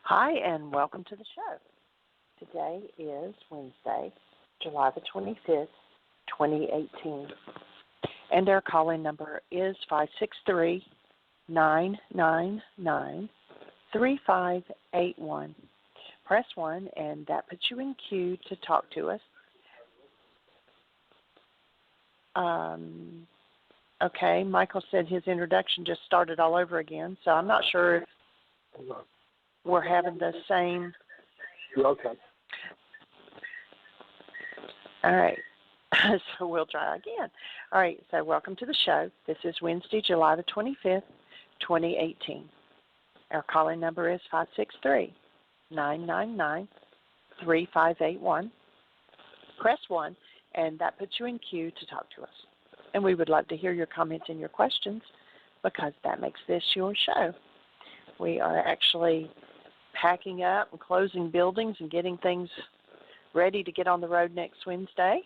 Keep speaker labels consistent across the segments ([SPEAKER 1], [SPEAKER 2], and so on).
[SPEAKER 1] Hi, and welcome to the show. Today is Wednesday, July the 25th, 2018, and our calling number is 563-999-3581. Press 1, and that puts you in queue to talk to us. Okay, Michael said his introduction just started all over again, so I'm not sure if we're having the same.
[SPEAKER 2] Okay.
[SPEAKER 1] All right. So we'll try again. All right. So welcome to the show. This is Wednesday, July the 25th, 2018. Our calling number is 563-999-3581. Press 1, and that puts you in queue to talk to us. And we would love to hear your comments and your questions because that makes this your show. We are actually packing up and closing buildings and getting things ready to get on the road next Wednesday.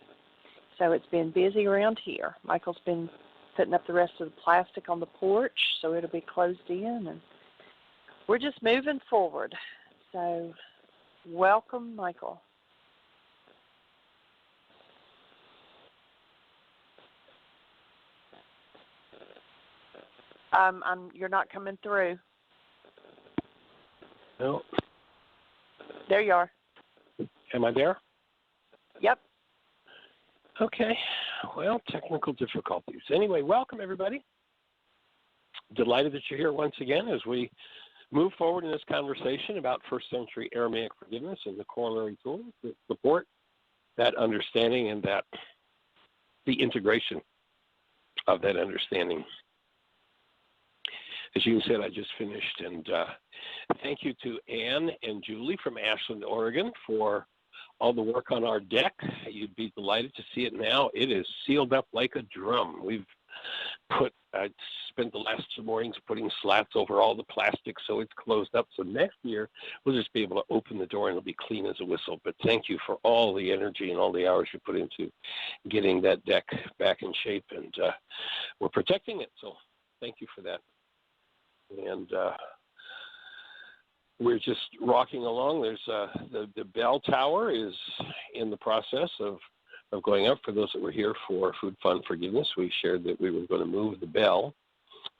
[SPEAKER 1] So it's been busy around here. Michael's been putting up the rest of the plastic on the porch, so it'll be closed in. And we're just moving forward. So welcome, Michael. You're not coming through.
[SPEAKER 2] No.
[SPEAKER 1] There you are.
[SPEAKER 2] Am I there?
[SPEAKER 1] Yep.
[SPEAKER 2] Okay. Well, technical difficulties. Anyway, welcome everybody. Delighted that you're here once again as we move forward in this conversation about first century Aramaic forgiveness and the corollary tools that support that understanding and that the integration of that understanding. As you said, I just finished, and thank you to Ann and Julie from Ashland, Oregon, for all the work on our deck. You'd be delighted to see it now. It is sealed up like a drum. I spent the last 2 mornings putting slats over all the plastic so it's closed up. So next year, we'll just be able to open the door and it'll be clean as a whistle. But thank you for all the energy and all the hours you put into getting that deck back in shape, and we're protecting it. So thank you for that. And we're just rocking along. There's the bell tower is in the process of going up. For those that were here for Food Fund Forgiveness, we shared that we were going to move the bell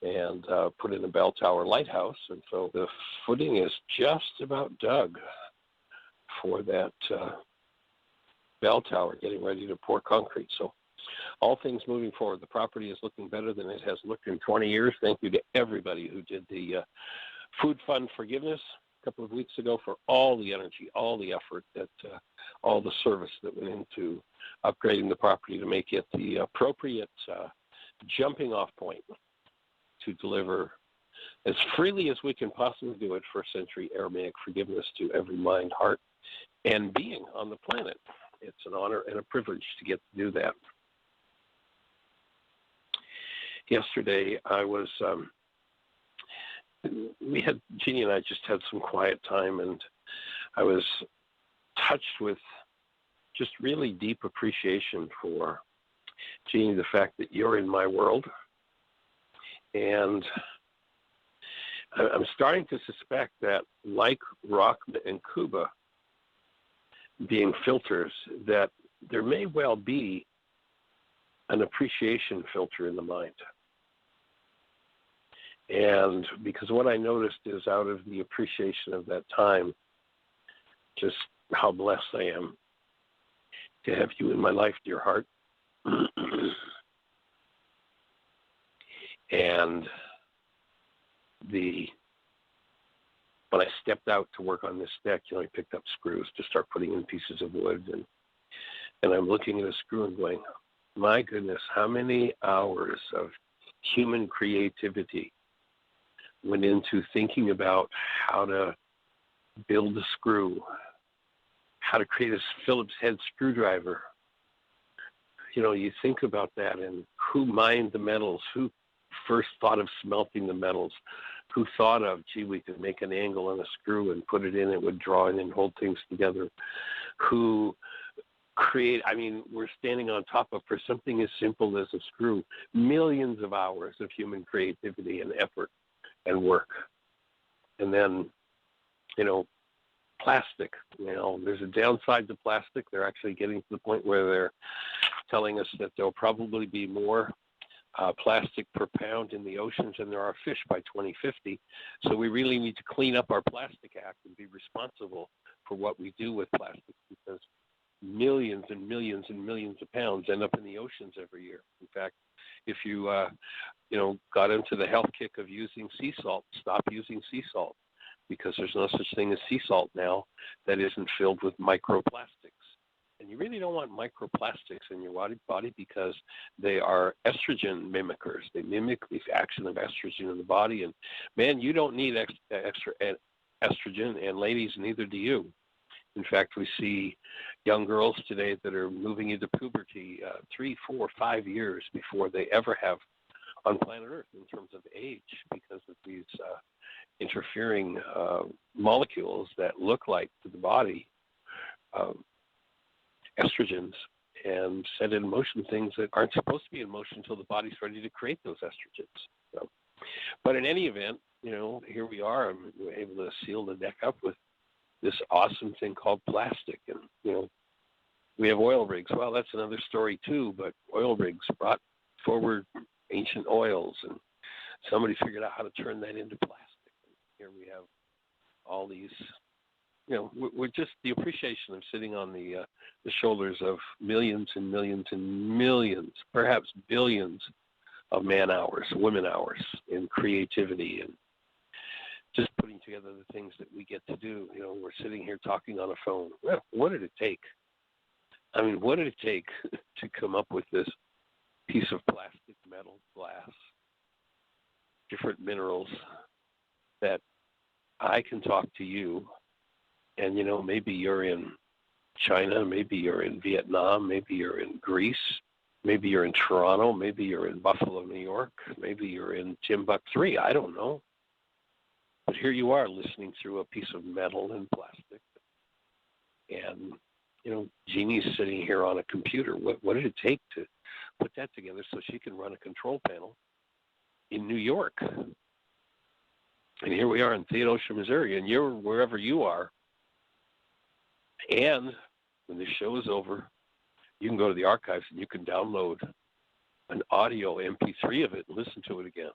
[SPEAKER 2] and put in a bell tower lighthouse. And so the footing is just about dug for that bell tower, getting ready to pour concrete. So all things moving forward. The property is looking better than it has looked in 20 years. Thank you to everybody who did the Food Fund Forgiveness a couple of weeks ago for all the energy, all the effort, all the service that went into upgrading the property to make it the appropriate jumping off point to deliver as freely as we can possibly do it first century Aramaic forgiveness to every mind, heart, and being on the planet. It's an honor and a privilege to get to do that. Yesterday, Jeannie and I just had some quiet time, and I was touched with just really deep appreciation for, Jeannie, the fact that you're in my world. And I'm starting to suspect that, like Rockman and Kuba being filters, that there may well be an appreciation filter in the mind. And because what I noticed is, out of the appreciation of that time, just how blessed I am to have you in my life, dear heart. And when I stepped out to work on this deck, I picked up screws to start putting in pieces of wood, and I'm looking at a screw and going, my goodness, how many hours of human creativity went into thinking about how to build a screw, how to create a Phillips head screwdriver. You think about that, and who mined the metals, who first thought of smelting the metals, who thought of, we could make an angle on a screw and put it in, it would draw in and hold things together, who we're standing on top of, for something as simple as a screw, millions of hours of human creativity and effort and work. And then, plastic. There's a downside to plastic. They're actually getting to the point where they're telling us that there'll probably be more plastic per pound in the oceans than there are fish by 2050. So we really need to clean up our plastic act and be responsible for what we do with plastic, because millions and millions and millions of pounds end up in the oceans every year. In fact, if you got into the health kick of using sea salt, stop using sea salt, because there's no such thing as sea salt now that isn't filled with microplastics. And you really don't want microplastics in your body because they are estrogen mimickers. They mimic the action of estrogen in the body. And, man, you don't need extra estrogen, and ladies, neither do you. In fact, we see young girls today that are moving into puberty 3, 4, 5 years before they ever have on planet Earth in terms of age, because of these interfering molecules that look like to the body estrogens, and set in motion things that aren't supposed to be in motion until the body's ready to create those estrogens. So, but in any event, here we are. I'm able to seal the deck up with this awesome thing called plastic. And, we have oil rigs. Well, that's another story too, but oil rigs brought forward ancient oils, and somebody figured out how to turn that into plastic. And here we have all these, we're just the appreciation of sitting on the shoulders of millions and millions and millions, perhaps billions of man hours, women hours in creativity and just putting together the things that we get to do. We're sitting here talking on a phone. Well, what did it take? What did it take to come up with this piece of plastic, metal, glass, different minerals that I can talk to you, and, maybe you're in China, maybe you're in Vietnam, maybe you're in Greece, maybe you're in Toronto, maybe you're in Buffalo, New York, maybe you're in Timbuktu, I don't know. But here you are listening through a piece of metal and plastic. And, Jeannie's sitting here on a computer. What did it take to put that together so she can run a control panel in New York? And here we are in Theodosia, Missouri, and you're wherever you are. And when this show is over, you can go to the archives and you can download an audio MP3 of it and listen to it again.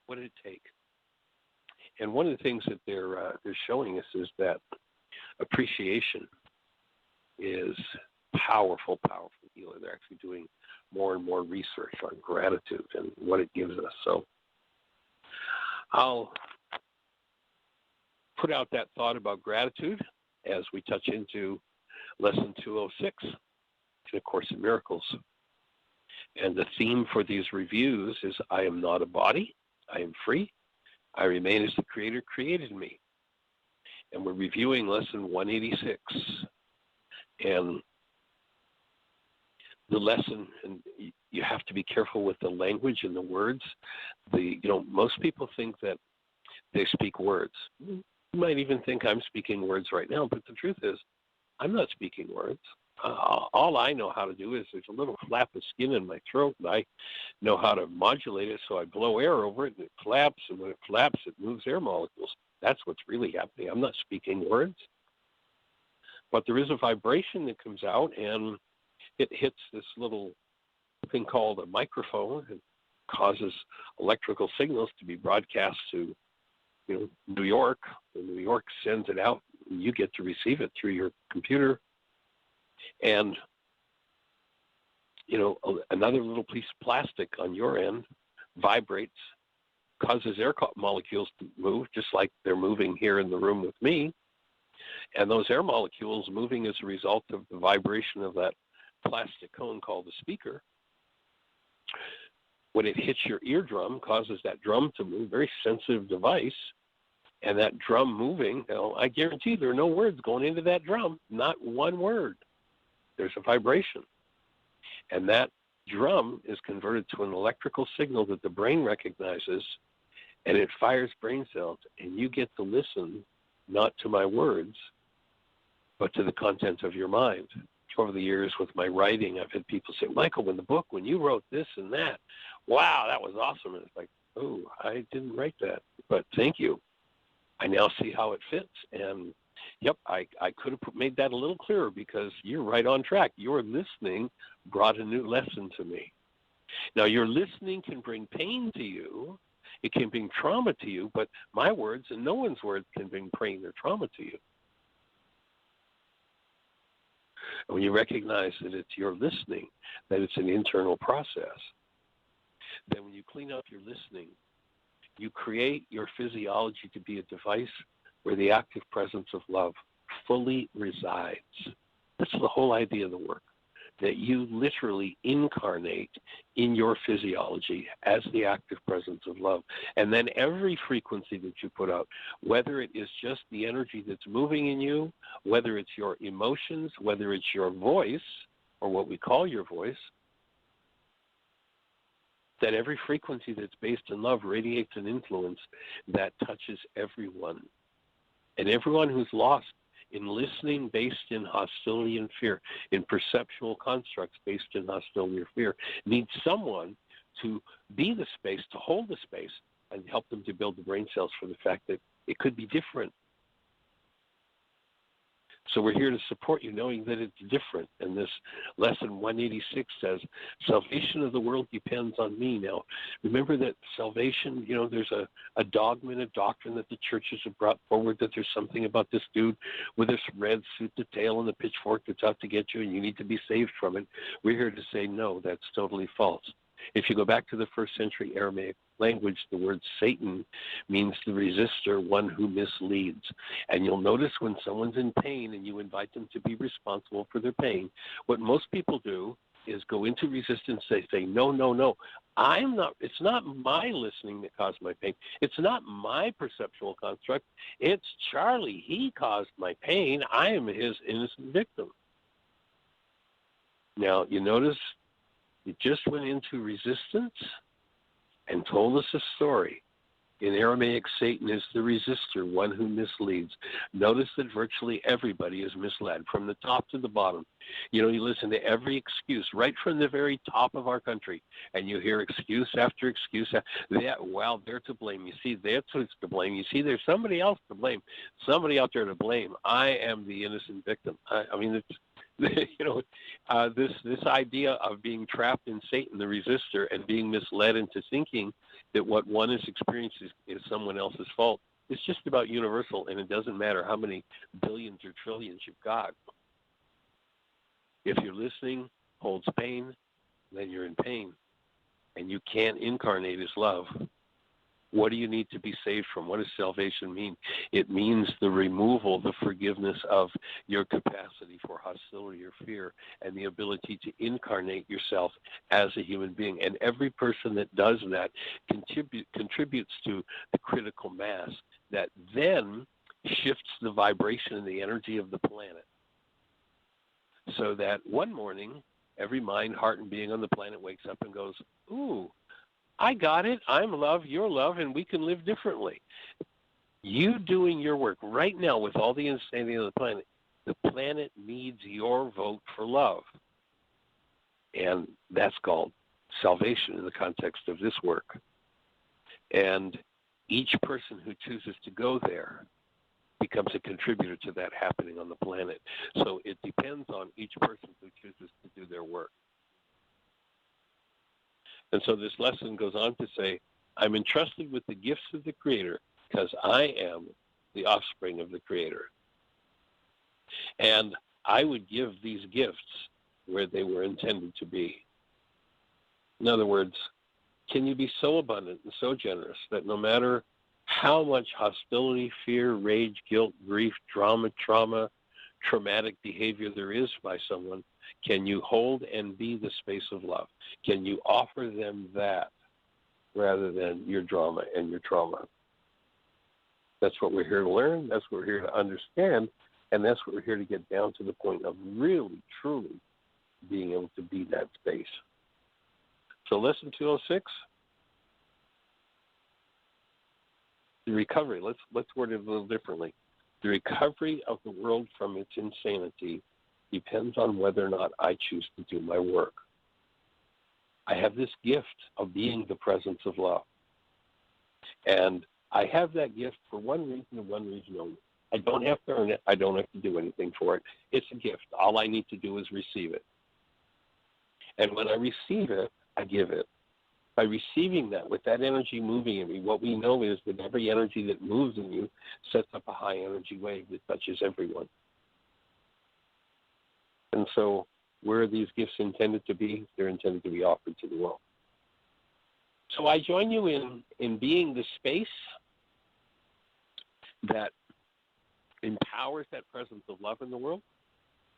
[SPEAKER 2] What did it take? And one of the things that they're showing us is that appreciation is powerful healer. They're actually doing more and more research on gratitude and what it gives us. So I'll put out that thought about gratitude as we touch into Lesson 206 in A Course in Miracles. And the theme for these reviews is, I am not a body, I am free, I remain as the Creator created me. And we're reviewing Lesson 186. And the lesson, and you have to be careful with the language and the words. Most people think that they speak words. You might even think I'm speaking words right now, but the truth is, I'm not speaking words. All I know how to do is there's a little flap of skin in my throat, and I know how to modulate it, so I blow air over it, and it flaps, and when it flaps, it moves air molecules. That's what's really happening. I'm not speaking words. But there is a vibration that comes out, and it hits this little thing called a microphone and causes electrical signals to be broadcast to New York. And New York sends it out, and you get to receive it through your computer. And, another little piece of plastic on your end vibrates, causes air molecules to move, just like they're moving here in the room with me. And those air molecules moving as a result of the vibration of that plastic cone called the speaker, when it hits your eardrum, causes that drum to move, very sensitive device. And that drum moving, I guarantee there are no words going into that drum, not one word. There's a vibration. And that drum is converted to an electrical signal that the brain recognizes, and it fires brain cells. And you get to listen not to my words, but to the content of your mind. Over the years with my writing, I've had people say, Michael, when you wrote this and that, wow, that was awesome. And it's like, oh, I didn't write that, but thank you. I now see how it fits. And yep, I could have made that a little clearer because you're right on track. Your listening brought a new lesson to me. Now, your listening can bring pain to you. It can bring trauma to you, but my words and no one's words can bring pain or trauma to you. And when you recognize that it's your listening, that it's an internal process, then when you clean up your listening, you create your physiology to be a device where the active presence of love fully resides. That's the whole idea of the work, that you literally incarnate in your physiology as the active presence of love. And then every frequency that you put out, whether it is just the energy that's moving in you, whether it's your emotions, whether it's your voice, or what we call your voice, that every frequency that's based in love radiates an influence that touches everyone. And everyone who's lost in listening based in hostility and fear, in perceptual constructs based in hostility or fear, needs someone to be the space, to hold the space, and help them to build the brain cells for the fact that it could be different. So we're here to support you knowing that it's different. And this lesson 186 says, salvation of the world depends on me. Now, remember that salvation, there's a dogma and a doctrine that the churches have brought forward, that there's something about this dude with this red suit, the tail, and the pitchfork that's out to get you, and you need to be saved from it. We're here to say, no, that's totally false. If you go back to the first century Aramaic language, the word Satan means the resistor, one who misleads. And you'll notice when someone's in pain and you invite them to be responsible for their pain, what most people do is go into resistance. They say, no, no, no, it's not my listening that caused my pain. It's not my perceptual construct. It's Charlie. He caused my pain. I am his innocent victim. Now, you notice it just went into resistance and told us a story. In Aramaic, Satan is the resistor, one who misleads. Notice that virtually everybody is misled from the top to the bottom. You listen to every excuse right from the very top of our country, and you hear excuse after excuse. They're to blame. You see, that's who's to blame. You see, there's somebody else to blame, somebody out there to blame. I am the innocent victim. This idea of being trapped in Satan, the resistor, and being misled into thinking that what one is experiencing is someone else's fault. It's just about universal, and it doesn't matter how many billions or trillions you've got. If your listening holds pain, then you're in pain, and you can't incarnate as love. What do you need to be saved from? What does salvation mean? It means the removal, the forgiveness of your capacity for hostility or fear, and the ability to incarnate yourself as a human being. And every person that does that contributes to the critical mass that then shifts the vibration and the energy of the planet. So that one morning, every mind, heart, and being on the planet wakes up and goes, ooh, I got it. I'm love, you're love, and we can live differently. You doing your work right now with all the insanity of the planet needs your vote for love. And that's called salvation in the context of this work. And each person who chooses to go there becomes a contributor to that happening on the planet. So it depends on each person who chooses to do their work. And so this lesson goes on to say, I'm entrusted with the gifts of the Creator because I am the offspring of the Creator. And I would give these gifts where they were intended to be. In other words, can you be so abundant and so generous that no matter how much hostility, fear, rage, guilt, grief, trauma, traumatic behavior there is by someone, can you hold and be the space of love? Can you offer them that rather than your drama and your trauma? That's what we're here to learn. That's what we're here to understand. And that's what we're here to get down to the point of really, truly being able to be that space. So lesson 206, the recovery. Let's word it a little differently. The recovery of the world from its insanity depends on whether or not I choose to do my work. I have this gift of being the presence of love. And I have that gift for one reason and one reason only. I don't have to earn it. I don't have to do anything for it. It's a gift. All I need to do is receive it. And when I receive it, I give it. By receiving that, with that energy moving in me, what we know is that every energy that moves in you sets up a high energy wave that touches everyone. And so where are these gifts intended to be? They're intended to be offered to the world. So I join you in being the space that empowers that presence of love in the world,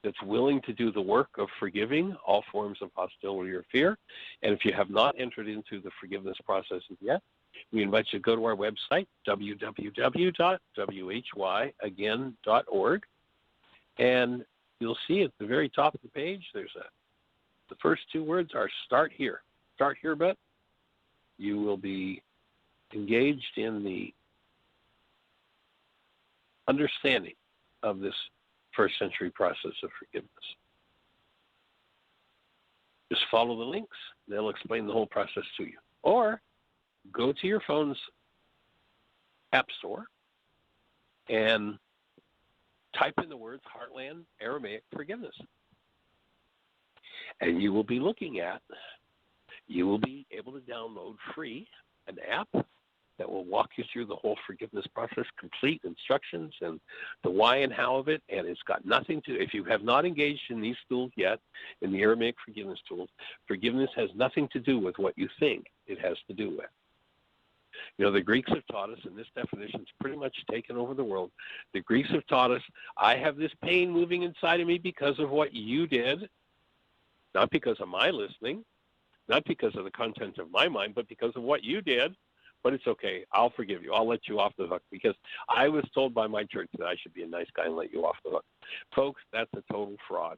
[SPEAKER 2] that's willing to do the work of forgiving all forms of hostility or fear. And if you have not entered into the forgiveness processes yet, we invite you to go to our website, www.whyagain.org, and you'll see at the very top of the page, the first two words are Start Here. Start Here button. You will be engaged in the understanding of this first century process of forgiveness. Just follow the links. They'll explain the whole process to you. Or go to your phone's app store and type in the words Heartland Aramaic Forgiveness. And you will be able to download free an app that will walk you through the whole forgiveness process, complete instructions and the why and how of it. And it's got nothing to, if you have not engaged in these tools yet, in the Aramaic forgiveness tools, forgiveness has nothing to do with what you think it has to do with. You know, the Greeks have taught us, and this definition's pretty much taken over the world. The Greeks have taught us, I have this pain moving inside of me because of what you did, not because of my listening, not because of the content of my mind, but because of what you did. But it's okay. I'll forgive you. I'll let you off the hook because I was told by my church that I should be a nice guy and let you off the hook. Folks, that's a total fraud.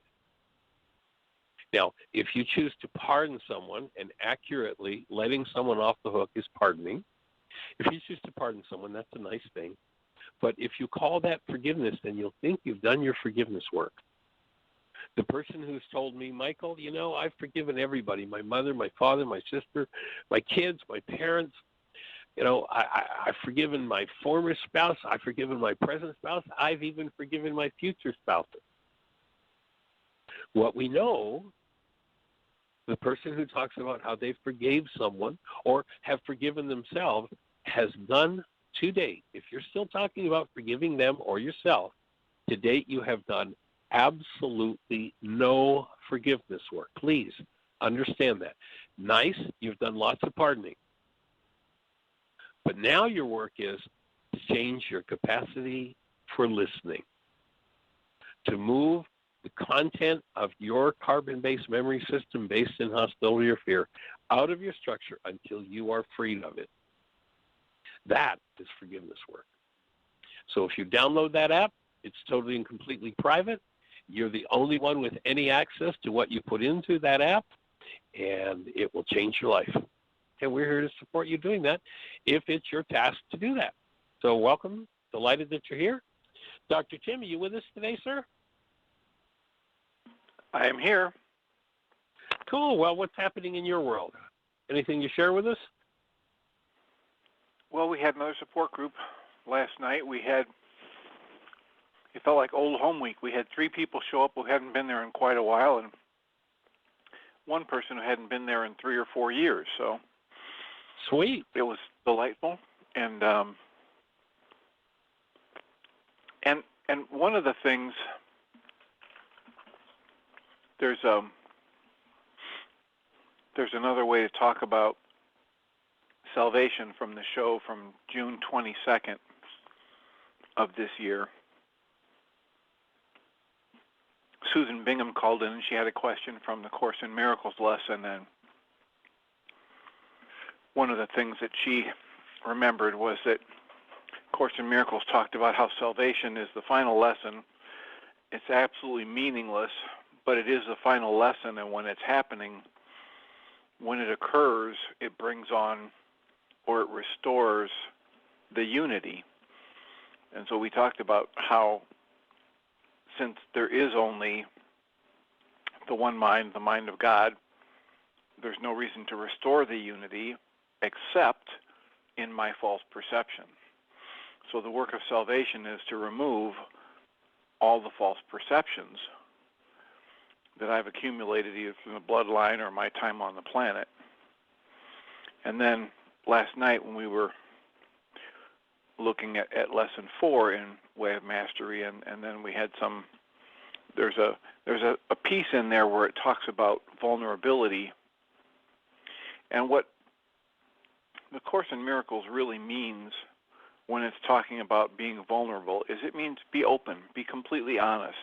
[SPEAKER 2] Now, if you choose to pardon someone, and accurately letting someone off the hook is pardoning. If you choose to pardon someone, that's a nice thing. But if you call that forgiveness, then you'll think you've done your forgiveness work. The person who's told me, Michael, you know, I've forgiven everybody, my mother, my father, my sister, my kids, my parents. You know, I've forgiven my former spouse. I've forgiven my present spouse. I've even forgiven my future spouses. What we know, the person who talks about how they forgave someone or have forgiven themselves has done to date, if you're still talking about forgiving them or yourself, to date you have done absolutely no forgiveness work. Please understand that. Nice, you've done lots of pardoning. But now your work is to change your capacity for listening, to move the content of your carbon-based memory system based in hostility or fear out of your structure until you are freed of it. That is forgiveness work. So if you download that app, it's totally and completely private. You're the only one with any access to what you put into that app, and it will change your life. And we're here to support you doing that if it's your task to do that. So welcome. Delighted that you're here. Dr. Tim, are you with us today, sir?
[SPEAKER 3] I am here.
[SPEAKER 2] Cool. Well, what's happening in your world? Anything you share with us?
[SPEAKER 3] Well, we had another support group last night. It felt like old home week. We had 3 people show up who hadn't been there in quite a while, and one person who hadn't been there in 3 or 4 years. So
[SPEAKER 2] sweet.
[SPEAKER 3] It was delightful, and one of the things, there's another way to talk about salvation from the show from June 22nd of this year. Susan Bingham called in and she had a question from the Course in Miracles lesson, and one of the things that she remembered was that Course in Miracles talked about how salvation is the final lesson. It's absolutely meaningless, but it is the final lesson, and when it's happening, when it occurs, it brings on or it restores the unity. And so we talked about how, since there is only the one mind, the mind of God, there's no reason to restore the unity except in my false perception. So the work of salvation is to remove all the false perceptions that I've accumulated either from the bloodline or my time on the planet. And then last night when we were looking at lesson 4 in Way of Mastery, and then we had there's a piece in there where it talks about vulnerability. And what the Course in Miracles really means when it's talking about being vulnerable is it means be open, be completely honest.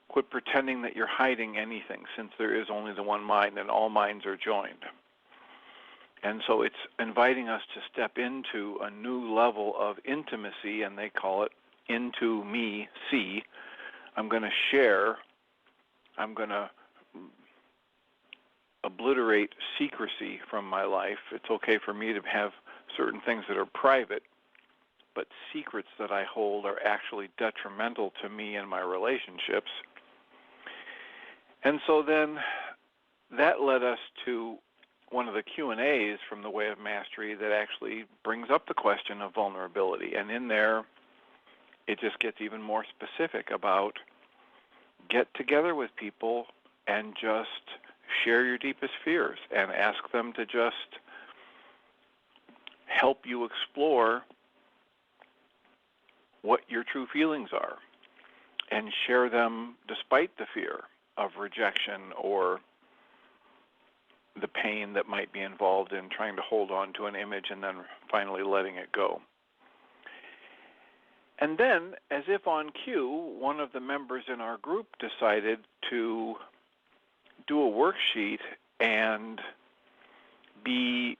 [SPEAKER 3] Quit pretending that you're hiding anything, since there is only the one mind and all minds are joined. And so it's inviting us to step into a new level of intimacy, and they call it into me, see. I'm going to share. I'm going to obliterate secrecy from my life. It's okay for me to have certain things that are private, but secrets that I hold are actually detrimental to me and my relationships. And so then that led us to one of the Q&As from the Way of Mastery that actually brings up the question of vulnerability. And in there, it just gets even more specific about get together with people and just share your deepest fears and ask them to just help you explore what your true feelings are and share them despite the fear of rejection or the pain that might be involved in trying to hold on to an image and then finally letting it go. And then, as if on cue, one of the members in our group decided to do a worksheet and be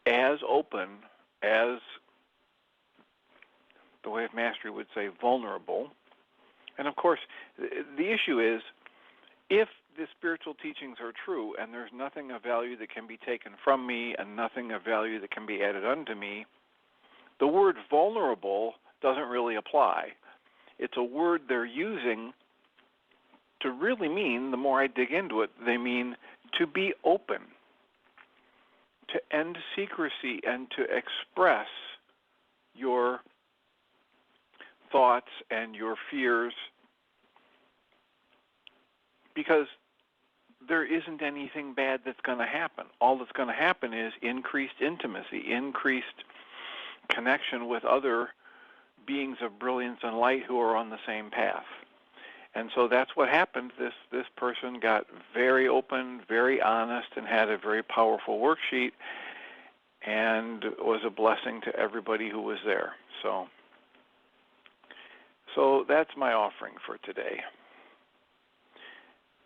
[SPEAKER 3] as open as the Way of Mastery would say vulnerable. And of course, the issue is, if the spiritual teachings are true and there's nothing of value that can be taken from me and nothing of value that can be added unto me, the word vulnerable doesn't really apply. It's a word they're using to really mean, the more I dig into it, they mean to be open, to end secrecy and to express your thoughts and your fears, because there isn't anything bad that's going to happen. All that's going to happen is increased intimacy, increased connection with other beings of brilliance and light who are on the same path. And so that's what happened. This person got very open, very honest, and had a very powerful worksheet, and was a blessing to everybody who was there. So that's my offering for today.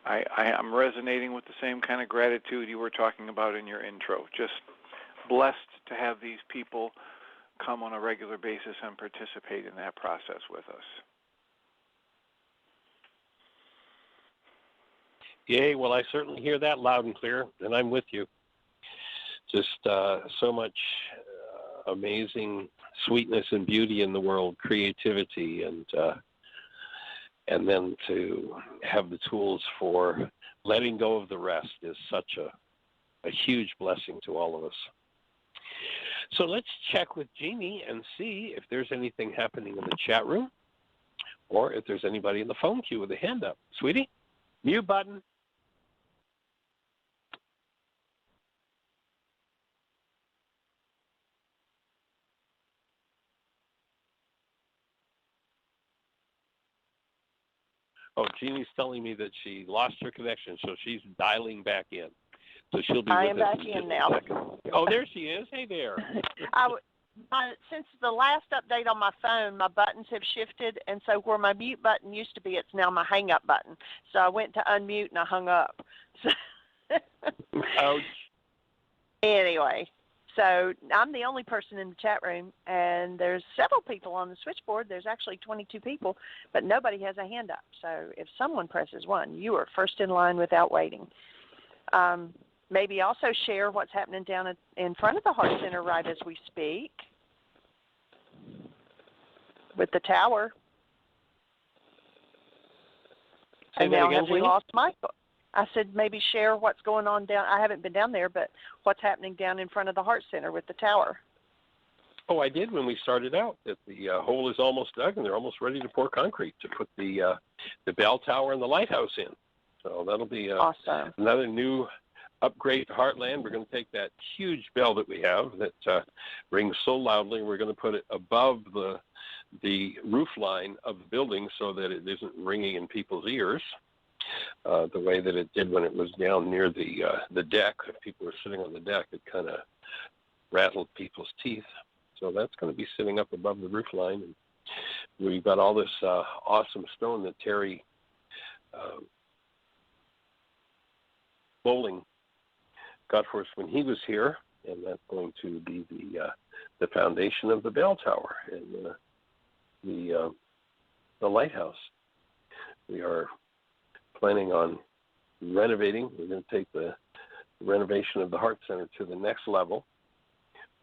[SPEAKER 3] I'm resonating with the same kind of gratitude you were talking about in your intro. Just blessed to have these people come on a regular basis and participate in that process with us.
[SPEAKER 2] Yay, well, I certainly hear that loud and clear, and I'm with you. Just so much amazing sweetness and beauty in the world, creativity, and then to have the tools for letting go of the rest is such a huge blessing to all of us. So let's check with Jeannie and see if there's anything happening in the chat room or if there's anybody in the phone queue with a hand up. Sweetie, mute button. Oh, Jeannie's telling me that she lost her connection, so she's dialing back in. So she'll be with us.
[SPEAKER 1] I am back in now.
[SPEAKER 2] Oh, there she is. Hey there.
[SPEAKER 1] Since the last update on my phone, my buttons have shifted, and so where my mute button used to be, it's now my hang up button. So I went to unmute and I hung up.
[SPEAKER 2] Ouch.
[SPEAKER 1] Anyway, so I'm the only person in the chat room, and there's several people on the switchboard. There's actually 22 people, but nobody has a hand up. So if someone presses 1, you are first in line without waiting. Maybe also share what's happening down in front of the Heart Center right as we speak with the tower.
[SPEAKER 2] Say
[SPEAKER 1] and
[SPEAKER 2] that
[SPEAKER 1] now
[SPEAKER 2] again,
[SPEAKER 1] have we
[SPEAKER 2] Jeannie?
[SPEAKER 1] lost Michael? I said maybe share what's going on down. I haven't been down there, but what's happening down in front of the Heart Center with the tower.
[SPEAKER 2] Oh, I did when we started out. That the hole is almost dug, and they're almost ready to pour concrete to put the bell tower and the lighthouse in. So that'll be
[SPEAKER 1] Awesome.
[SPEAKER 2] another new upgrade to Heartland. We're going to take that huge bell that we have that rings so loudly, and we're going to put it above the roof line of the building so that it isn't ringing in people's ears the way that it did when it was down near the deck. If people were sitting on the deck, it kind of rattled people's teeth. So that's going to be sitting up above the roof line. And we've got all this awesome stone that Terry Bowling got for us when he was here, and that's going to be the foundation of the bell tower and the lighthouse. We are planning on renovating. We're going to take the renovation of the Heart Center to the next level,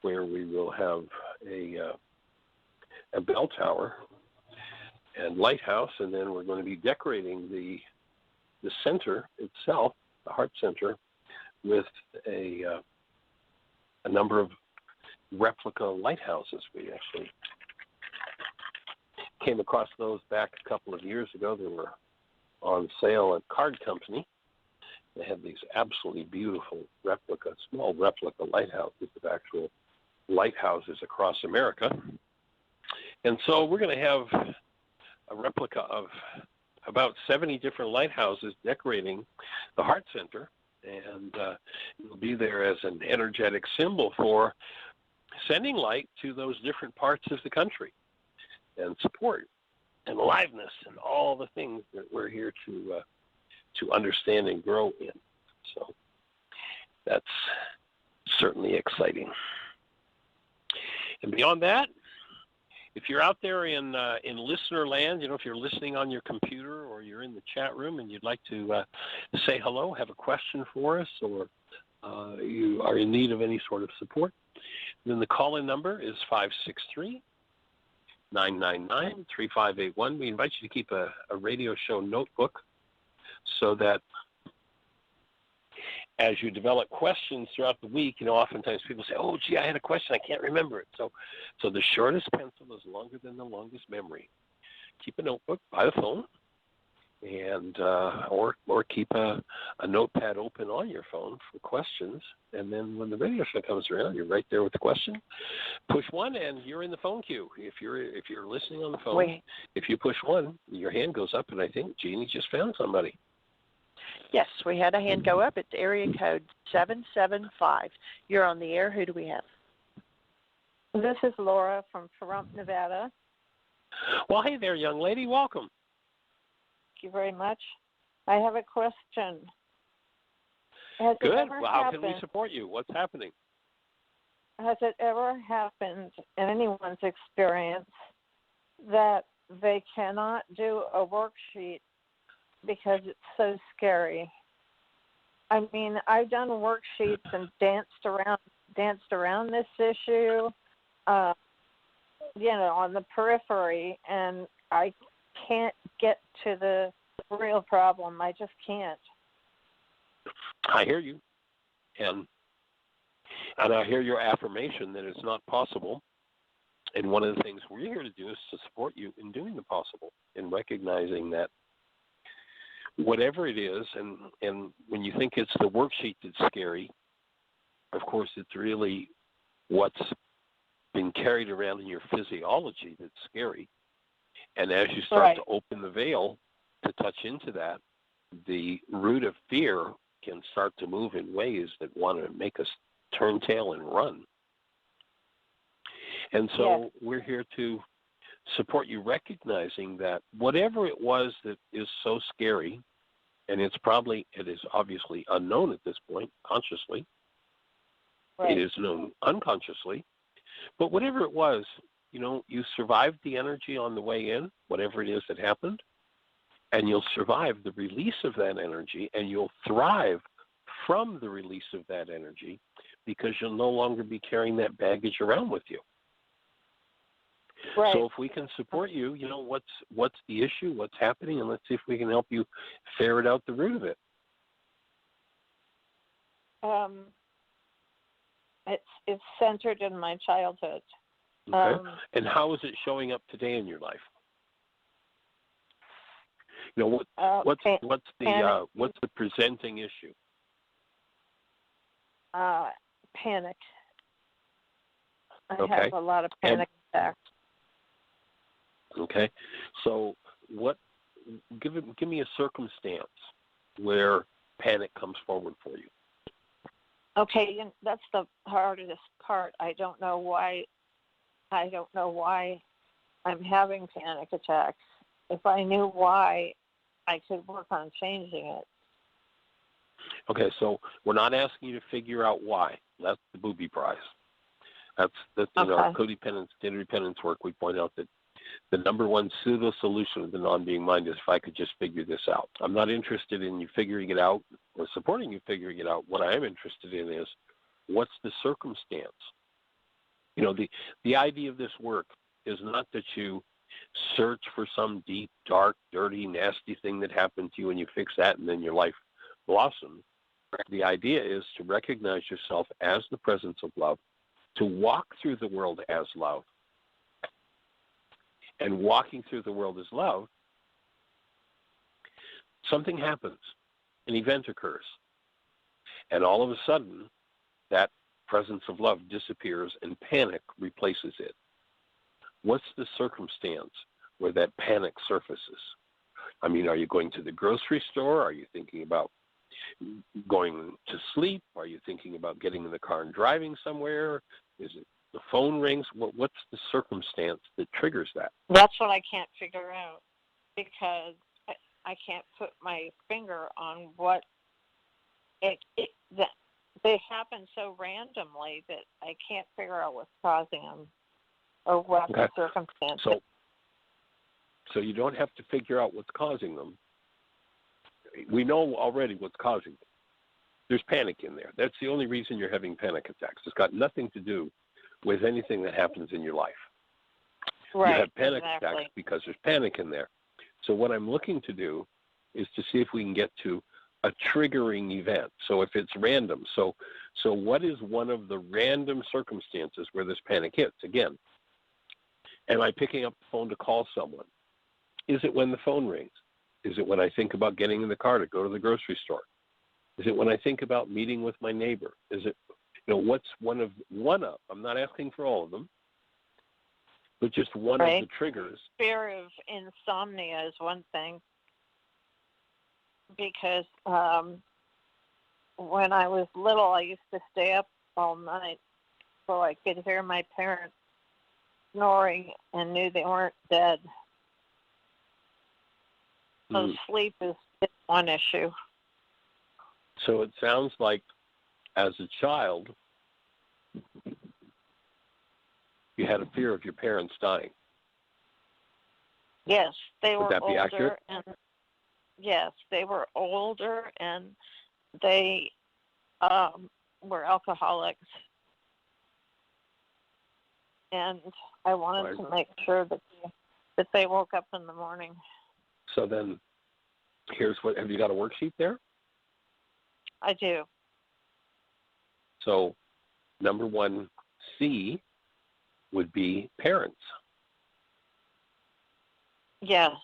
[SPEAKER 2] where we will have a bell tower and lighthouse, and then we're going to be decorating the center itself, the Heart Center, with a number of replica lighthouses. We actually came across those back a couple of years ago. They were on sale at Card Company. They had these absolutely beautiful small replica lighthouses of actual lighthouses across America. And so we're going to have a replica of about 70 different lighthouses decorating the Heart Center, and it'll be there as an energetic symbol for sending light to those different parts of the country and support and aliveness and all the things that we're here to understand and grow in. So that's certainly exciting. And beyond that, if you're out there in listener land, if you're listening on your computer or you're in the chat room and you'd like to say hello, have a question for us, or you are in need of any sort of support, then the call-in number is 563-999-3581. We invite you to keep a radio show notebook so that as you develop questions throughout the week, oftentimes people say, oh, gee, I had a question, I can't remember it. So the shortest pencil is longer than the longest memory. Keep a notebook by the phone, and or keep a notepad open on your phone for questions. And then when the radio show comes around, you're right there with the question. Push 1, and you're in the phone queue. If you're listening on the phone, if you push 1, your hand goes up, and I think Jeannie just found somebody.
[SPEAKER 1] Yes, we had a hand go up. It's area code 775. You're on the air. Who do we have?
[SPEAKER 4] This is Laura from Pahrump, Nevada.
[SPEAKER 2] Well, hey there, young lady. Welcome.
[SPEAKER 4] Thank you very much. I have a question.
[SPEAKER 2] Good. Well, how can we support you? What's happening?
[SPEAKER 4] Has it ever happened in anyone's experience that they cannot do a worksheet because it's so scary? I mean, I've done worksheets and danced around this issue, on the periphery, and I can't get to the real problem. I just can't.
[SPEAKER 2] I hear you, and I hear your affirmation that it's not possible. And one of the things we're here to do is to support you in doing the possible, in recognizing that whatever it is, and when you think it's the worksheet that's scary, of course it's really what's been carried around in your physiology that's scary. And as you start to open the veil to touch into that, the root of fear can start to move in ways that want to make us turn tail and run. And so we're here to support you, recognizing that whatever it was that is so scary, and it is obviously unknown at this point consciously, it is known unconsciously, but whatever it was, you survived the energy on the way in, whatever it is that happened, and you'll survive the release of that energy, and you'll thrive from the release of that energy because you'll no longer be carrying that baggage around with you.
[SPEAKER 4] Right.
[SPEAKER 2] So if we can support you, what's the issue, what's happening, and let's see if we can help you ferret out the root of it.
[SPEAKER 4] It's centered in my childhood.
[SPEAKER 2] Okay. And how is it showing up today in your life? You know, what's the presenting issue?
[SPEAKER 4] Panic. I
[SPEAKER 2] Okay.
[SPEAKER 4] have a lot of panic attacks.
[SPEAKER 2] Okay. So give me a circumstance where panic comes forward for you.
[SPEAKER 4] Okay, that's the hardest part. I don't know why I'm having panic attacks. If I knew why, I could work on changing it.
[SPEAKER 2] Okay, so we're not asking you to figure out why. That's the booby prize. That's in our codependence, interdependence work. We point out that the number one pseudo solution of the non-being mind is if I could just figure this out. I'm not interested in you figuring it out or supporting you figuring it out. What I am interested in is what's the circumstance. You know, the idea of this work is not that you search for some deep, dark, dirty, nasty thing that happened to you and you fix that and then your life blossoms. The idea is to recognize yourself as the presence of love, to walk through the world as love. And walking through the world as love, something happens, an event occurs. And all of a sudden, that presence of love disappears and panic replaces it. What's the circumstance where that panic surfaces? I mean, are you going to the grocery store? Are you thinking about going to sleep? Are you thinking about getting in the car and driving somewhere? Is it the phone rings? What's the circumstance that triggers that?
[SPEAKER 4] That's what I can't figure out because I can't put my finger on what they happen so randomly that I can't figure out what's causing them or what the circumstance is.
[SPEAKER 2] So you don't have to figure out what's causing them. We know already what's causing them. There's panic in there. That's the only reason you're having panic attacks. It's got nothing to do with anything that happens in your life.
[SPEAKER 4] Right,
[SPEAKER 2] you have panic attacks because there's panic in there. So what I'm looking to do is to see if we can get to a triggering event. So if it's random, so what is one of the random circumstances where this panic hits? Again, am I picking up the phone to call someone? Is it when the phone rings? Is it when I think about getting in the car to go to the grocery store? Is it when I think about meeting with my neighbor? Is it, what's one of, I'm not asking for all of them, but just one of the triggers.
[SPEAKER 4] Fear of insomnia is one thing because when I was little, I used to stay up all night so I could hear my parents snoring and knew they weren't dead. So sleep is one issue.
[SPEAKER 2] So it sounds like as a child, you had a fear of your parents dying.
[SPEAKER 4] Yes, they were
[SPEAKER 2] older. Would that be accurate?
[SPEAKER 4] And yes, they were older and they were alcoholics. And I wanted to make sure that they woke up in the morning.
[SPEAKER 2] So then, here's what, have you got a worksheet there?
[SPEAKER 4] I do.
[SPEAKER 2] So, number 1C would be parents.
[SPEAKER 4] Yes.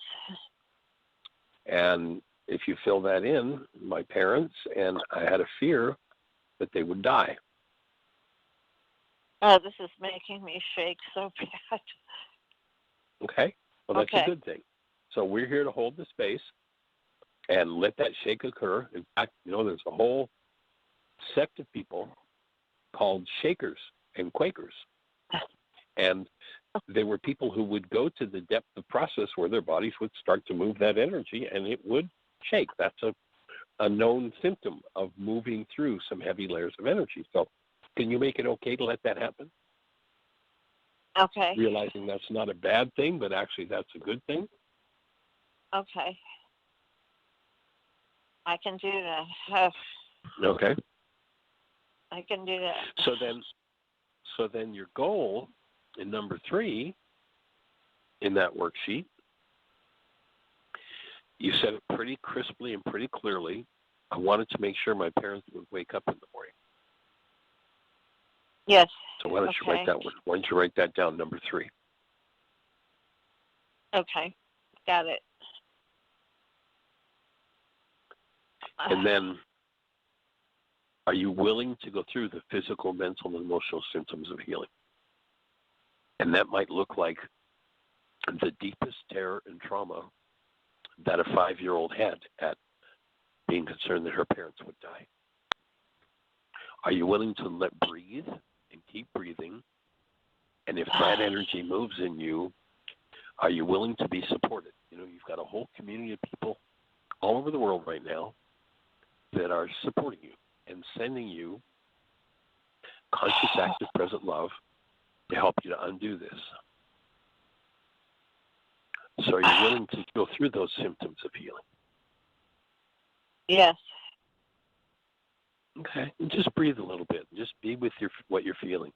[SPEAKER 2] And if you fill that in, my parents, and I had a fear that they would die.
[SPEAKER 4] Oh, this is making me shake so bad.
[SPEAKER 2] Okay. Well, that's a good thing. So we're here to hold the space and let that shake occur. In fact, there's a whole sect of people called Shakers and Quakers. And they were people who would go to the depth of process where their bodies would start to move that energy and it would shake. That's a known symptom of moving through some heavy layers of energy. So can you make it okay to let that happen?
[SPEAKER 4] Okay.
[SPEAKER 2] Realizing that's not a bad thing, but actually that's a good thing.
[SPEAKER 4] Okay. I can do that.
[SPEAKER 2] Okay.
[SPEAKER 4] I can do that.
[SPEAKER 2] So then your goal in number 3 in that worksheet, you said it pretty crisply and pretty clearly. I wanted to make sure my parents would wake up in the morning.
[SPEAKER 4] Yes.
[SPEAKER 2] So why don't you write that one? Why don't you write that down, number 3?
[SPEAKER 4] Okay. Got it.
[SPEAKER 2] And then, are you willing to go through the physical, mental, and emotional symptoms of healing? And that might look like the deepest terror and trauma that a 5-year-old had at being concerned that her parents would die. Are you willing to breathe and keep breathing? And if that energy moves in you, are you willing to be supported? You know, you've got a whole community of people all over the world right now that are supporting you and sending you conscious, active, present love to help you to undo this. So are you willing to go through those symptoms of healing?
[SPEAKER 4] Yes.
[SPEAKER 2] Okay. And just breathe a little bit. Just be with what you're feeling.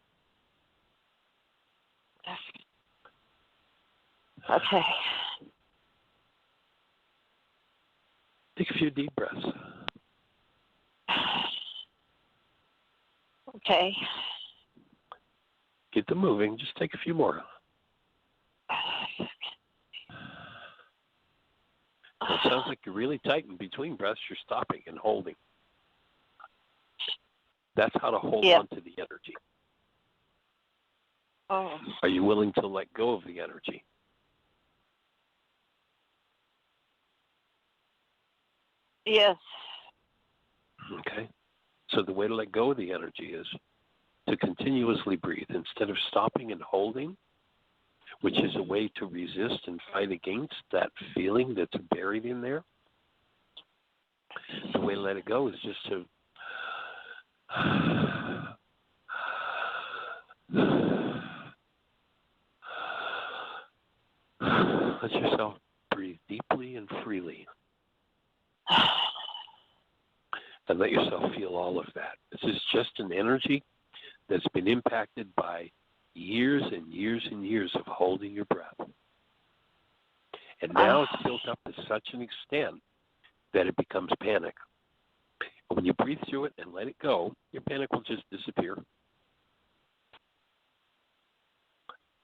[SPEAKER 4] Okay.
[SPEAKER 2] Take a few deep breaths.
[SPEAKER 4] Okay.
[SPEAKER 2] Get them moving. Just take a few more. It sounds like you're really tight in between breaths. You're stopping and holding. That's how to hold on to the energy.
[SPEAKER 4] Oh.
[SPEAKER 2] Are you willing to let go of the energy?
[SPEAKER 4] Yes.
[SPEAKER 2] Okay. So the way to let go of the energy is to continuously breathe. Instead of stopping and holding, which is a way to resist and fight against that feeling that's buried in there, the way to let it go is just to let yourself breathe deeply and freely. And let yourself feel all of that. This is just an energy that's been impacted by years and years and years of holding your breath. And now it's built up to such an extent that it becomes panic. But when you breathe through it and let it go, your panic will just disappear.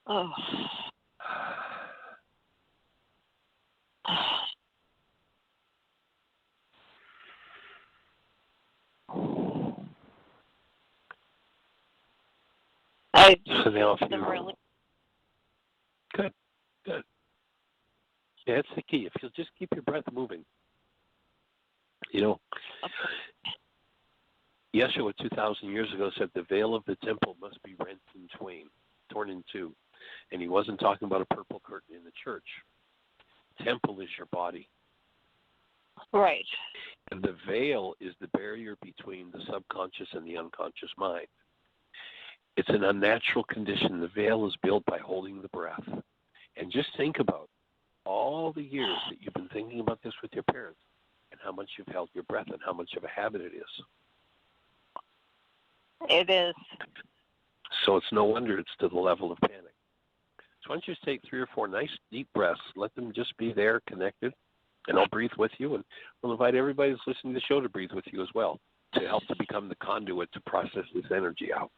[SPEAKER 4] Oh. I
[SPEAKER 2] So now if you
[SPEAKER 4] really
[SPEAKER 2] good. Yeah, that's the key. If you'll just keep your breath moving. You know, Yeshua 2,000 years ago said the veil of the temple must be rent in twain, torn in two. And he wasn't talking about a purple curtain in the church. Temple is your body.
[SPEAKER 4] Right.
[SPEAKER 2] And the veil is the barrier between the subconscious and the unconscious mind. It's an unnatural condition. The veil is built by holding the breath. And just think about all the years that you've been thinking about this with your parents and how much you've held your breath and how much of a habit it is.
[SPEAKER 4] It is.
[SPEAKER 2] So it's no wonder it's to the level of panic. So why don't you just take 3 or 4 nice deep breaths, let them just be there, connected, and I'll breathe with you, and we'll invite everybody that's listening to the show to breathe with you as well, to help to become the conduit to process this energy out.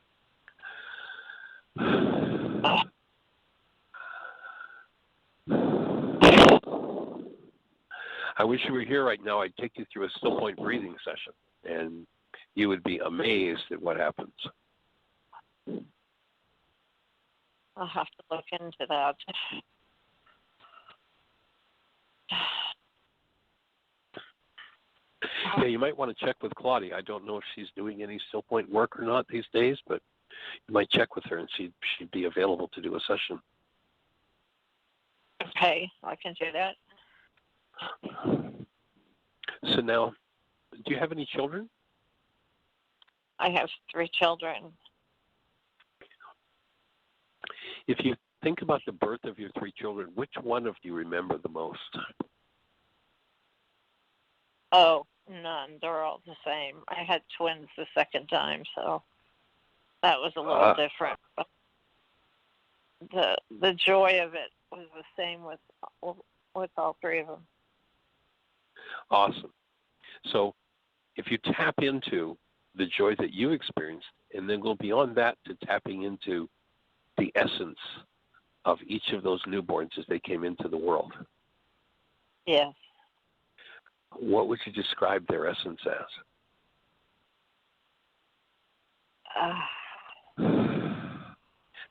[SPEAKER 2] I wish you were here right now. I'd take you through a still point breathing session, and you would be amazed at what happens.
[SPEAKER 4] I'll have to look into that.
[SPEAKER 2] Yeah, you might want to check with Claudia. I don't know if she's doing any still point work or not these days, but you might check with her and she'd be available to do a session.
[SPEAKER 4] Okay, I can do that.
[SPEAKER 2] So now, do you have any children?
[SPEAKER 4] I have 3 children.
[SPEAKER 2] If you think about the birth of your 3 children, which one of you remember the most?
[SPEAKER 4] Oh, none. They're all the same. I had twins the second time, so that was a little different. But the joy of it was the same with all 3 of them.
[SPEAKER 2] Awesome. So if you tap into the joy that you experienced and then go beyond that to tapping into the essence of each of those newborns as they came into the world.
[SPEAKER 4] Yes.
[SPEAKER 2] What would you describe their essence as?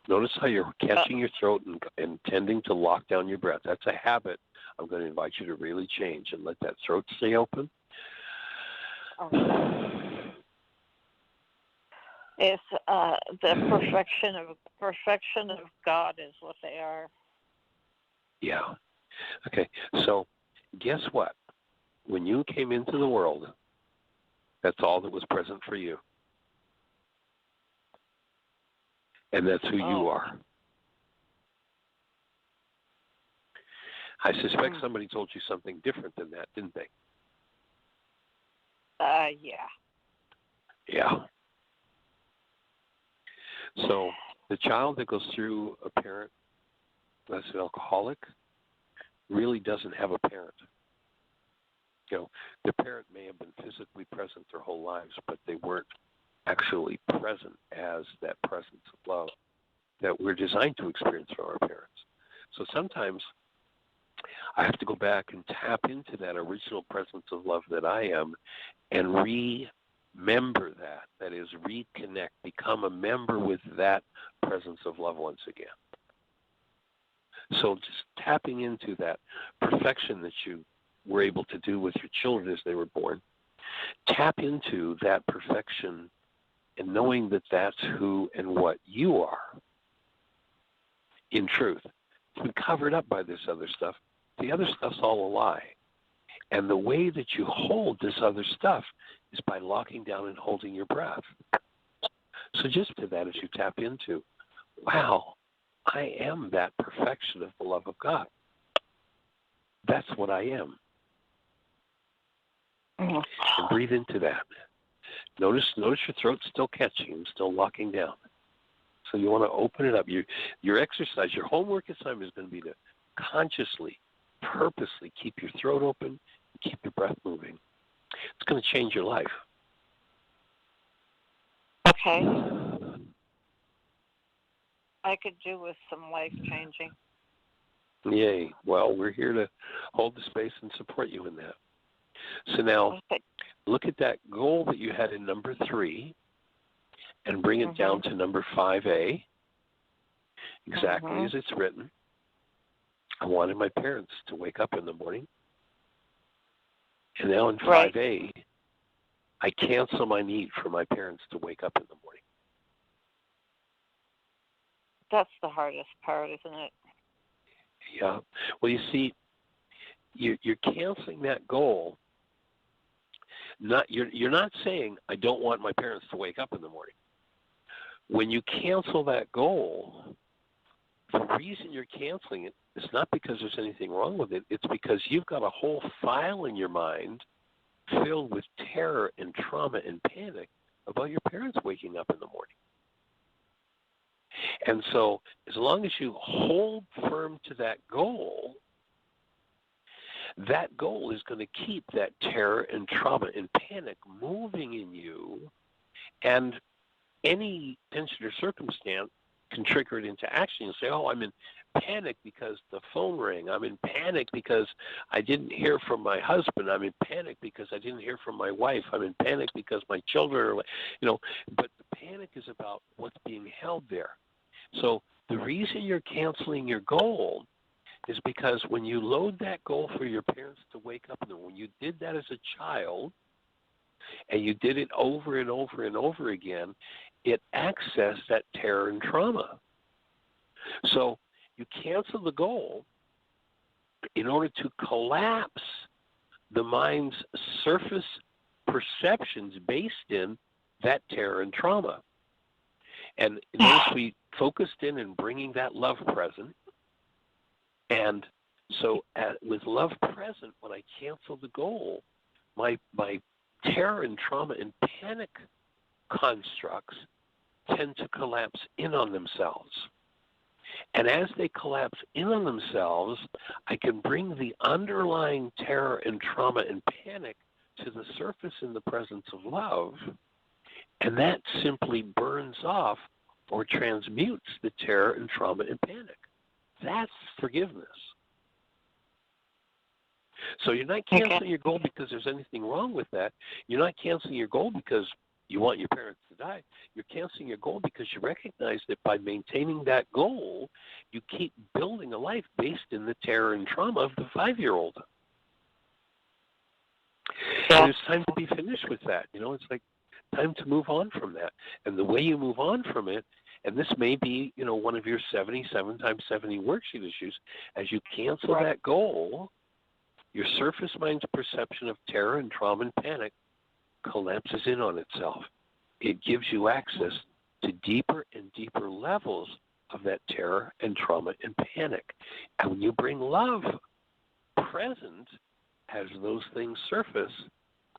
[SPEAKER 2] Notice how you're catching your throat and tending to lock down your breath. That's a habit I'm going to invite you to really change and let that throat stay open.
[SPEAKER 4] It's the perfection of God is what they are.
[SPEAKER 2] Yeah. Okay. So guess what? When you came into the world, that's all that was present for you. And that's who you are. I suspect somebody told you something different than that, didn't they?
[SPEAKER 4] Yeah.
[SPEAKER 2] Yeah. So the child that goes through a parent that's an alcoholic really doesn't have a parent. You know, the parent may have been physically present their whole lives, but they weren't actually present as that presence of love that we're designed to experience from our parents. So sometimes I have to go back and tap into that original presence of love that I am and remember that. That is, reconnect, become a member with that presence of love once again. So just tapping into that perfection that you were able to do with your children as they were born, tap into that perfection and knowing that that's who and what you are in truth. It's been covered up by this other stuff. The other stuff's all a lie. And the way that you hold this other stuff is by locking down and holding your breath. So just to that as you tap into, wow, I am that perfection of the love of God. That's what I am. And breathe into that. Notice your throat's still catching and still locking down. So you want to open it up. Your exercise, your homework assignment is going to be to consciously, purposely keep your throat open and keep your breath moving. It's going to change your life.
[SPEAKER 4] Okay. I could do with some life changing.
[SPEAKER 2] Yay. Well, we're here to hold the space and support you in that. So now, look at that goal that you had in number 3 and bring it down to number 5A, exactly as it's written. I wanted my parents to wake up in the morning. And now in 5A, I cancel my need for my parents to wake up in the morning.
[SPEAKER 4] That's the hardest part, isn't it?
[SPEAKER 2] Yeah. Well, you see, you're canceling that goal. You're not saying, I don't want my parents to wake up in the morning. When you cancel that goal, the reason you're canceling it is not because there's anything wrong with it. It's because you've got a whole file in your mind filled with terror and trauma and panic about your parents waking up in the morning. And so as long as you hold firm to that goal is going to keep that terror and trauma and panic moving in you, and any tension or circumstance can trigger it into action. You say, oh, I'm in panic because the phone rang. I'm in panic because I didn't hear from my husband. I'm in panic because I didn't hear from my wife. I'm in panic because my children are, but the panic is about what's being held there. So the reason you're canceling your goal is because when you load that goal for your parents to wake up, and when you did that as a child, and you did it over and over and over again, it accessed that terror and trauma. So you cancel the goal in order to collapse the mind's surface perceptions based in that terror and trauma. And notice we focused in and bringing that love present. And so with love present, when I cancel the goal, my terror and trauma and panic constructs tend to collapse in on themselves. And as they collapse in on themselves, I can bring the underlying terror and trauma and panic to the surface in the presence of love. And that simply burns off or transmutes the terror and trauma and panic. That's forgiveness. So you're not canceling your goal because there's anything wrong with that. You're not canceling your goal because you want your parents to die. You're canceling your goal because you recognize that by maintaining that goal, you keep building a life based in the terror and trauma of the 5-year-old. And it's time to be finished with that. It's like time to move on from that. And the way you move on from it, and this may be, one of your 77 times 70 worksheet issues, as you cancel that goal, your surface mind's perception of terror and trauma and panic collapses in on itself. It gives you access to deeper and deeper levels of that terror and trauma and panic. And when you bring love present as those things surface,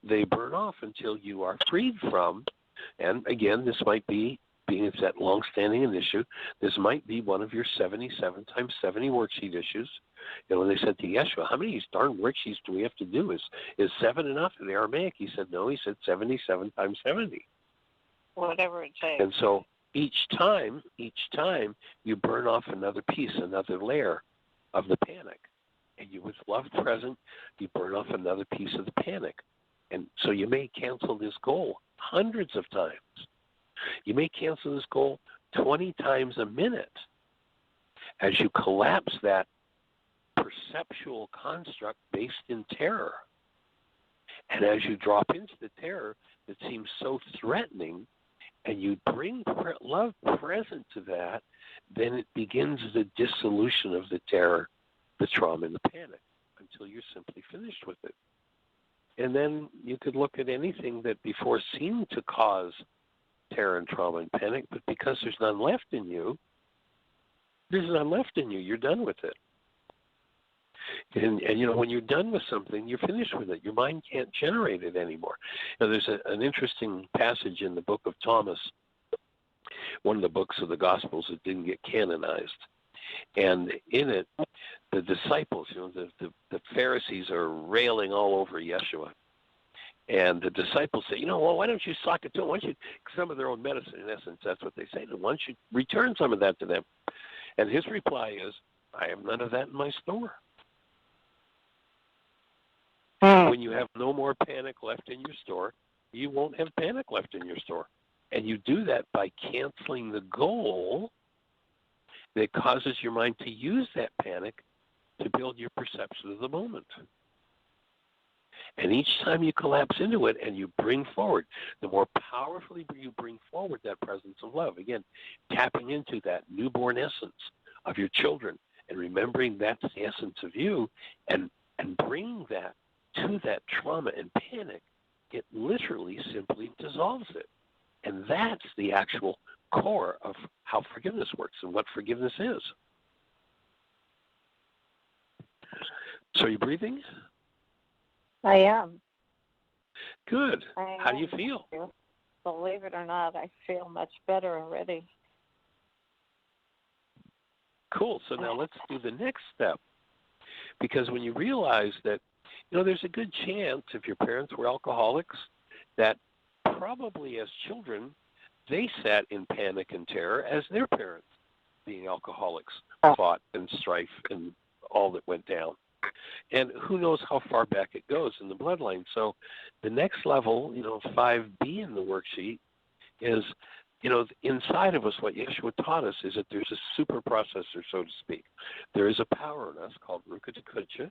[SPEAKER 2] they burn off until you are freed from, and again, this might be, being it's that long-standing issue, this might be one of your 77 times 70 worksheet issues. When they said to Yeshua, how many of these darn worksheets do we have to do? Is 7 enough in the Aramaic? He said, no, he said 77 times 70.
[SPEAKER 4] Whatever it takes.
[SPEAKER 2] And so each time you burn off another piece, another layer of the panic. And you, with love present, you burn off another piece of the panic. And so you may cancel this goal hundreds of times. You may cancel this goal 20 times a minute as you collapse that perceptual construct based in terror. And as you drop into the terror that seems so threatening, and you bring love present to that, then it begins the dissolution of the terror, the trauma, and the panic until you're simply finished with it. And then you could look at anything that before seemed to cause terror and trauma and panic, but because there's none left in you, you're done with it. And when you're done with something, you're finished with it. Your mind can't generate it anymore. Now, there's an interesting passage in the book of Thomas, one of the books of the Gospels that didn't get canonized. And in it, the disciples, the Pharisees are railing all over Yeshua. And the disciples say, well, why don't you sock it to them? Why don't you, some of their own medicine, in essence, that's what they say. Why don't you return some of that to them? And his reply is, I have none of that in my store. When you have no more panic left in your store, you won't have panic left in your store. And you do that by canceling the goal that causes your mind to use that panic to build your perception of the moment. And each time you collapse into it and you bring forward, the more powerfully you bring forward that presence of love, again, tapping into that newborn essence of your children and remembering that's the essence of you, and bringing that to that trauma and panic, it literally simply dissolves it. And that's the actual core of how forgiveness works and what forgiveness is. So are you breathing?
[SPEAKER 4] I am.
[SPEAKER 2] Good. How do you feel?
[SPEAKER 4] Believe it or not, I feel much better already.
[SPEAKER 2] Cool. So now let's do the next step. Because when you realize that, there's a good chance if your parents were alcoholics that probably as children they sat in panic and terror as their parents, being alcoholics, fought and strife and all that went down. And who knows how far back it goes in the bloodline. So the next level, 5B in the worksheet is, inside of us, what Yeshua taught us is that there's a super processor, so to speak. There is a power in us called Rukatakutcha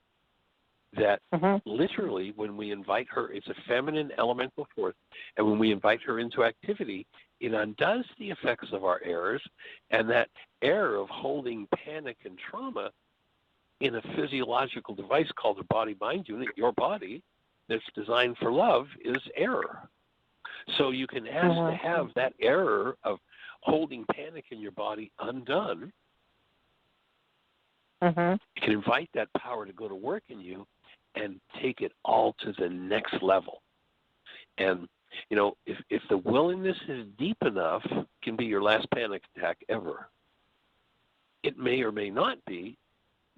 [SPEAKER 2] that literally when we invite her, it's a feminine elemental force, and when we invite her into activity, it undoes the effects of our errors, and that error of holding panic and trauma in a physiological device called the body-mind unit, your body, that's designed for love, is error. So you can ask to have that error of holding panic in your body undone. You can invite that power to go to work in you and take it all to the next level. And, if the willingness is deep enough, it can be your last panic attack ever. It may or may not be,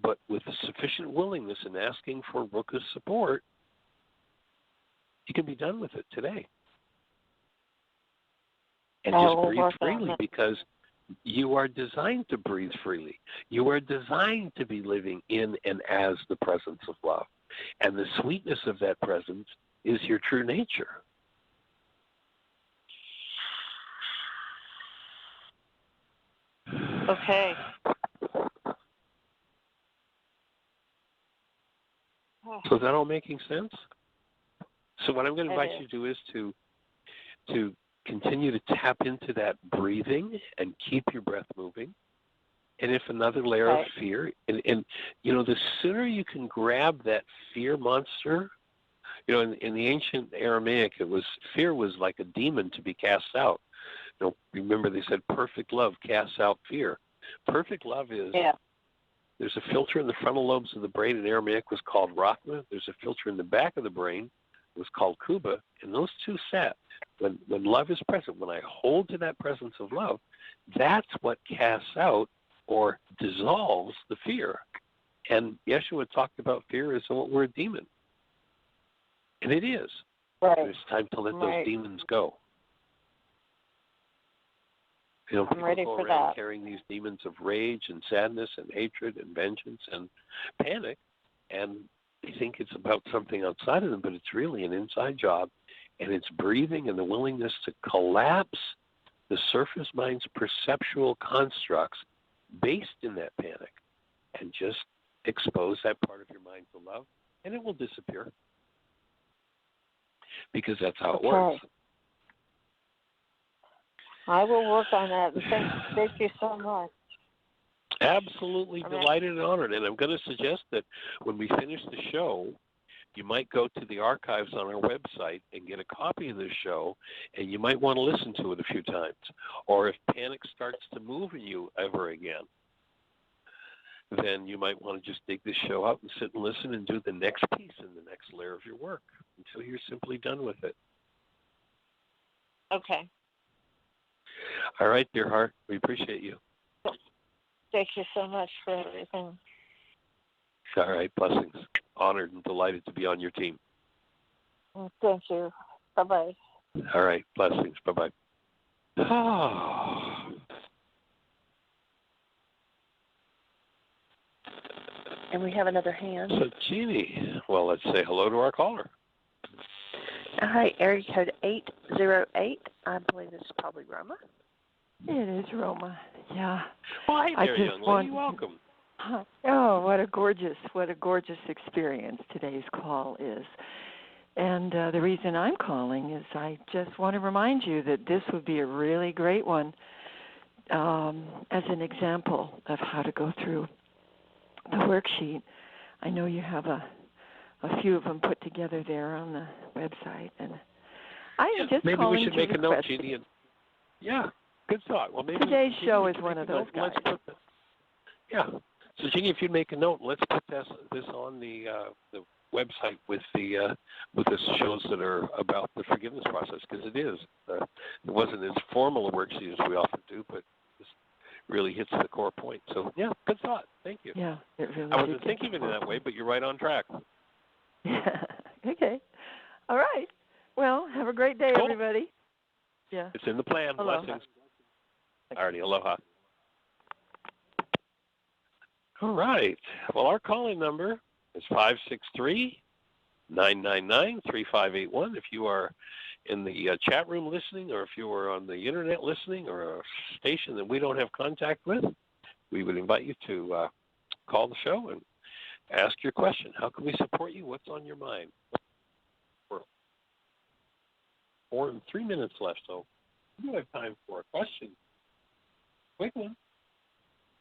[SPEAKER 2] but with a sufficient willingness and asking for Ruka's support, you can be done with it today. And
[SPEAKER 4] I
[SPEAKER 2] just
[SPEAKER 4] will
[SPEAKER 2] breathe
[SPEAKER 4] work on
[SPEAKER 2] freely
[SPEAKER 4] that.
[SPEAKER 2] because you are designed to breathe freely. You are designed to be living in and as the presence of love. And the sweetness of that presence is your true nature.
[SPEAKER 4] Okay.
[SPEAKER 2] So is that all making sense? So what I'm going to invite
[SPEAKER 4] It
[SPEAKER 2] you to do is to continue to tap into that breathing and keep your breath moving. And if another layer of fear, and you know, the sooner you can grab that fear monster, you know, in the ancient Aramaic, fear was like a demon to be cast out. You know, remember they said perfect love casts out fear. Perfect love is, there's a filter in the frontal lobes of the brain in Aramaic was called Rachma. There's a filter in the back of the brain was called Kuba. And those two set. When love is present, when I hold to that presence of love, that's what casts out or dissolves the fear. And Yeshua talked about fear as though it were a demon. And it is.
[SPEAKER 4] Right.
[SPEAKER 2] It's time to let those demons go. You know, people go around carrying these demons of rage and sadness and hatred and vengeance and panic, and they think it's about something outside of them, but it's really an inside job, and it's breathing and the willingness to collapse the surface mind's perceptual constructs based in that panic and just expose that part of your mind to love, and it will disappear because that's how it works.
[SPEAKER 4] I will work on that, and thank you so much.
[SPEAKER 2] Absolutely delighted and honored. And I'm going to suggest that when we finish the show, you might go to the archives on our website and get a copy of this show, and you might want to listen to it a few times. Or if panic starts to move in you ever again, then you might want to just dig this show out and sit and listen and do the next piece in the next layer of your work until you're simply done with it.
[SPEAKER 4] Okay.
[SPEAKER 2] All right, dear heart. We appreciate you.
[SPEAKER 4] Thank you so much for everything.
[SPEAKER 2] All right. Blessings. Honored and delighted to be on your team.
[SPEAKER 4] Thank you. Bye-bye.
[SPEAKER 2] All right. Blessings. Bye-bye.
[SPEAKER 1] And we have another hand.
[SPEAKER 2] So, Jeannie, well, let's say hello to our caller.
[SPEAKER 1] All right, area code 808. I believe this is probably Roma.
[SPEAKER 5] It is Roma, yeah.
[SPEAKER 2] Well, hey there, young lady. Welcome.
[SPEAKER 5] Oh, what a gorgeous experience today's call is. And the reason I'm calling is I just want to remind you that this would be a really great one as an example of how to go through the worksheet. I know you have a few of them put together there on the website, and I'm just
[SPEAKER 2] maybe
[SPEAKER 5] calling
[SPEAKER 2] we should
[SPEAKER 5] to
[SPEAKER 2] make a note,
[SPEAKER 5] request.
[SPEAKER 2] Jeannie. Yeah, good thought. Well, maybe
[SPEAKER 5] Today's show is one of those guys.
[SPEAKER 2] So, Jeannie, if you'd make a note, let's put this on the website with the shows that are about the forgiveness process, because it is. It wasn't as formal a worksheet as we often do, but this really hits the core point. So, yeah, good thought. Thank you.
[SPEAKER 5] Yeah, it really
[SPEAKER 2] I wasn't thinking of it that way, but you're right on track.
[SPEAKER 5] Yeah. Okay. All right. Well, have a great day, everybody. Yeah.
[SPEAKER 2] It's in the plan.
[SPEAKER 5] Aloha.
[SPEAKER 2] Blessings. All righty. Aloha. All right. Well, our calling number is 563-999-3581. If you are in the chat room listening, or if you are on the internet listening, or a station that we don't have contact with, we would invite you to call the show and ask your question. How can we support you? What's on your mind? We're 4 and 3 minutes left, so we do have time for a question. Quick one.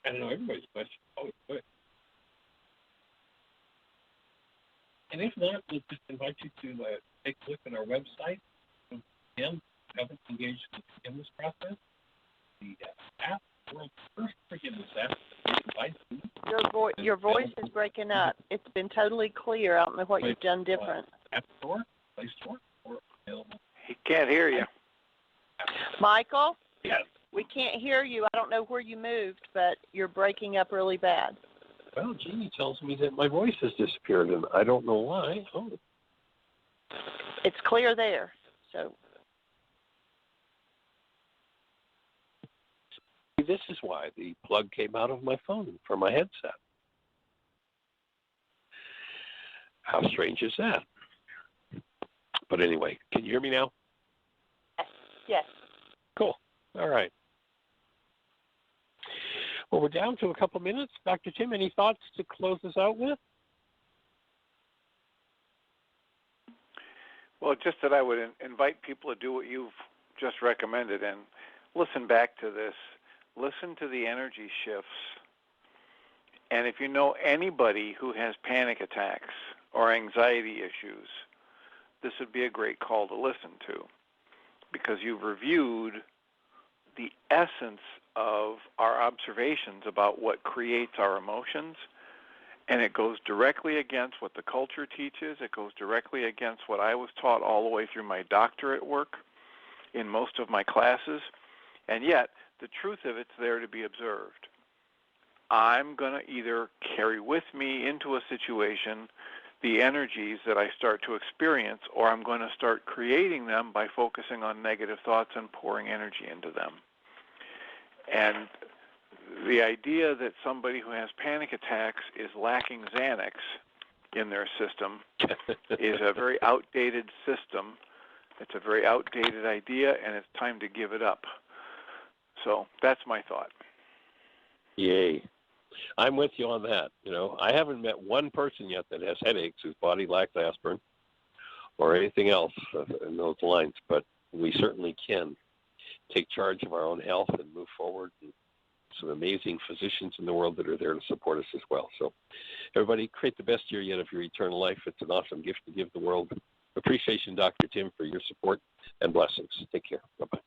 [SPEAKER 2] I don't know everybody's question. Always quick. And if not, we'll just invite you to take a look at our website. Again, haven't engaged in the forgiveness process. The app, world's first forgiveness app.
[SPEAKER 1] Your voice is breaking up. It's been totally clear. I don't know what you've done different.
[SPEAKER 2] App Store, Play Store, or available.
[SPEAKER 3] He can't hear you.
[SPEAKER 1] Michael?
[SPEAKER 2] Yes.
[SPEAKER 1] We can't hear you. I don't know where you moved, but you're breaking up really bad.
[SPEAKER 2] Well, Jeannie tells me that my voice has disappeared, and I don't know why. Oh.
[SPEAKER 1] It's clear there. So
[SPEAKER 2] this is why the plug came out of my phone for my headset. How strange is that? But anyway, can you hear me now?
[SPEAKER 1] Yes.
[SPEAKER 2] Cool. All right. Well, we're down to a couple minutes. Dr. Tim, any thoughts to close us out with?
[SPEAKER 3] Well, just that I would invite people to do what you've just recommended and listen back to this. Listen to the energy shifts. And if you know anybody who has panic attacks or anxiety issues, this would be a great call to listen to, because you've reviewed the essence of our observations about what creates our emotions, and it goes directly against what the culture teaches. It goes directly against what I was taught all the way through my doctorate work in most of my classes, and yet the truth of it's there to be observed. I'm going to either carry with me into a situation the energies that I start to experience, or I'm going to start creating them by focusing on negative thoughts and pouring energy into them. And the idea that somebody who has panic attacks is lacking Xanax in their system is a very outdated system. It's a very outdated idea, and it's time to give it up. So that's my thought.
[SPEAKER 2] Yay. I'm with you on that. You know, I haven't met one person yet that has headaches whose body lacks aspirin or anything else in those lines, but we certainly can take charge of our own health and move forward. And some amazing physicians in the world that are there to support us as well. So everybody, create the best year yet of your eternal life. It's an awesome gift to give the world. Appreciation, Dr. Tim, for your support and blessings. Take care. Bye-bye.